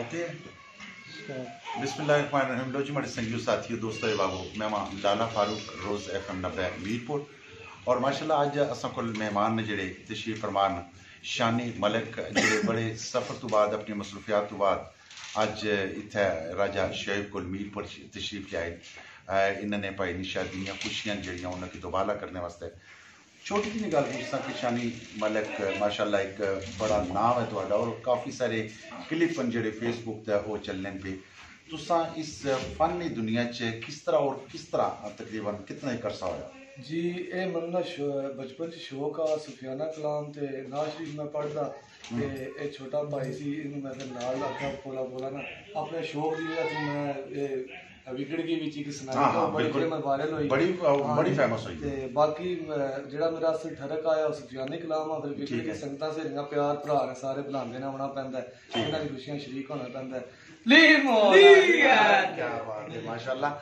Okay बिस्मिल्लाहिर्रहमानिर्रहीम। लो जी मेरे संगियो साथियों दोस्तों बाबू मैं लाला फारूक रोज़ FM 90 मीरपुर और माशाल्लाह अज असां कोल मेहमान ने जेड़े तशरीफ फरमान शानी मलिक जेड़े बड़े सफ़र तो बाद अपनी मसरूफियात तो बाद अज इत्थे राजा शोएब कोल मीरपुर तशरीफ लाए। इन्होंने भाई निशा दियाँ खुशियां जड़ियाँ उन्होंने दोबाला करने वास्ते छोटी जी गल पूछता कि शानी मलिक माशाल्लाह एक बड़ा नाम है थोड़ा और काफ़ी सारे क्लिप जो फेसबुक पर वो चलने पे तुसा इस फन दुनिया च किस तरह तकरीबन कितना ही करसा होया जी। ये मतलब बचपन शौक आ सुफियाना कलाम ते नाज शरीफ मैं पढ़दा ते ये छोटा भाई सी इन्हू मैं फिर नाल आख्या बोला ना अपने शौक दी वजह से मैं विकेट की विच एक सुनाई बड़ी फेमस वायरल हुई बड़ी फेमस हुई ते बाकी जेड़ा मेरा असल ठरक आया सुफियानी कलाम आ फिर विकेट की संगतां सहेलियां प्यार भरा ने सारे बुलांदे ने आना पैंदा है इन्हां दी खुशियां शरीक होना पैंदा है। क्या बात है माशाल्लाह।